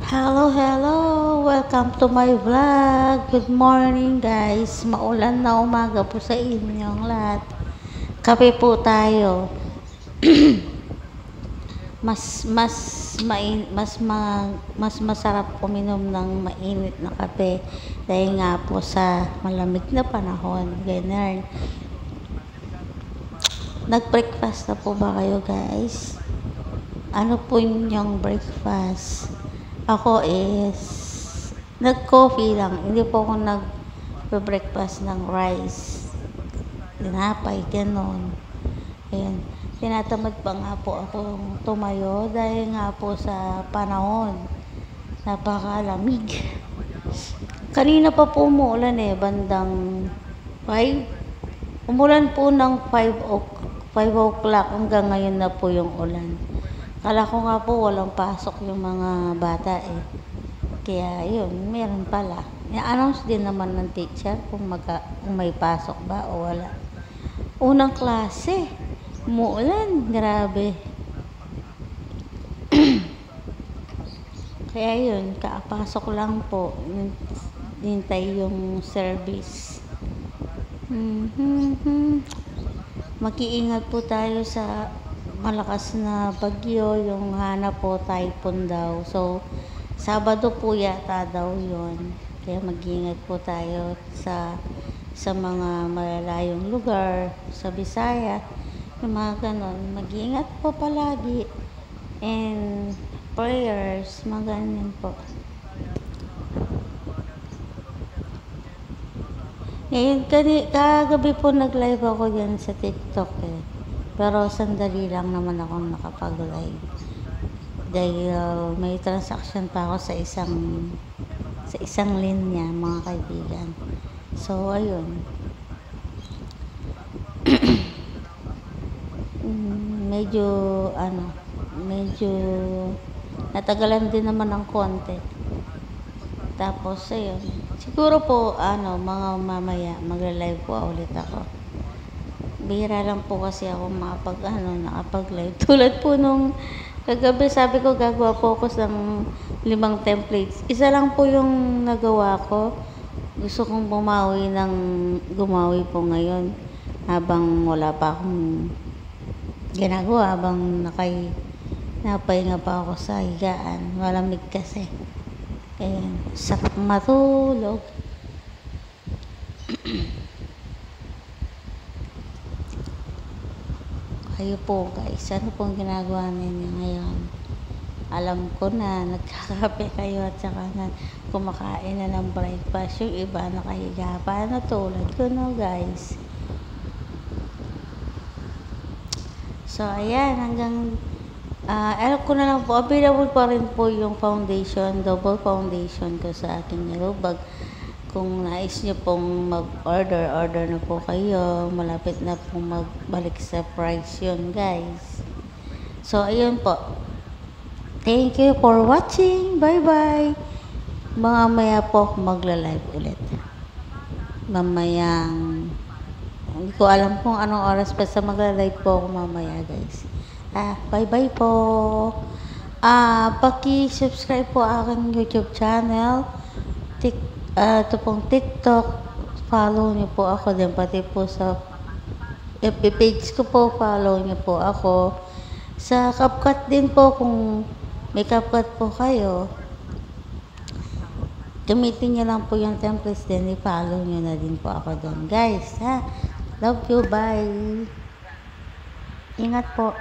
Hello, hello! Welcome to my vlog. Good morning guys. Maulan na umaga po sa inyong lahat. Kape po tayo. Mas masarap uminom ng mainit na kape dahil nga po sa malamig na panahon. Ganyan. Nag-breakfast na po ba kayo guys? Ano po yung breakfast? Ako is nag-coffee lang. Hindi po ako nag-breakfast ng rice. Tinapay, ganon. Ayan. Tinatamad pa nga po ako tumayo dahil nga po sa panahon. Napakalamig. Kanina pa po umuulan bandang 5. Umulan po ng 5 o'clock hanggang ngayon na po yung ulan. Kala ko nga po walang pasok yung mga bata Kaya yun, meron pala. I-announce din naman ng teacher kung may pasok ba o wala. Unang klase, umuulan, grabe. Kaya yun, kaapasok lang po, hintay yung service. Mag-iingat po tayo sa malakas na bagyo, yung Hana po, typhoon daw. So, Sabado po yata daw yun. Kaya mag-iingat po tayo sa mga malalayong lugar, sa Bisaya, yung mga ganon. Mag-iingat po palagi. And prayers, mga ganyan po. Ngayon, kagabi po nag-live ako dyan sa TikTok Pero sandali lang naman ako nakapag-live. Dahil may transaction pa ako sa isang linya, mga kaibigan. So, ayun. medyo natagalan din naman ng konti. Tapos, ayun. Siguro po, mga mamaya, magla-live po ulit ako. Bihira lang po kasi ako nakapag-live. Tulad po nung kagabi, sabi ko gagawa po ako ng 5 templates. Isa lang po yung nagawa ko. Gusto kong gumawi po ngayon. Habang wala pa akong ginagawa, habang napahinga pa ako sa higaan. Malamig kasi. Ayan, sarap matulog. Kayo po guys, ano pong ginagawa ninyo ngayon? Alam ko na nagkakape kayo at saka na kumakain na ng breakfast. Yung iba nakahiga pa na tulad ko guys. So ayan, alam ko na lang po, available pa rin po yung foundation, double foundation ko sa aking yellow bag. Kung nais nyo pong order na po kayo. Malapit na pong magbalik sa price yun, guys. So, ayun po. Thank you for watching. Bye-bye. Mamaya po ako magla-live ulit. Mamayang, hindi ko alam kung anong oras pa sa magla-live po ako mamaya, guys. Bye-bye po. Paki-subscribe po aking YouTube channel. Ito pong TikTok, follow niyo po ako din, pati po sa FB page ko po, follow niyo po ako. Sa CapCut din po, kung may CapCut po kayo, gamitin niyo lang po yung templates din, i-follow niyo na din po ako doon. Guys, love you, bye. Ingat po.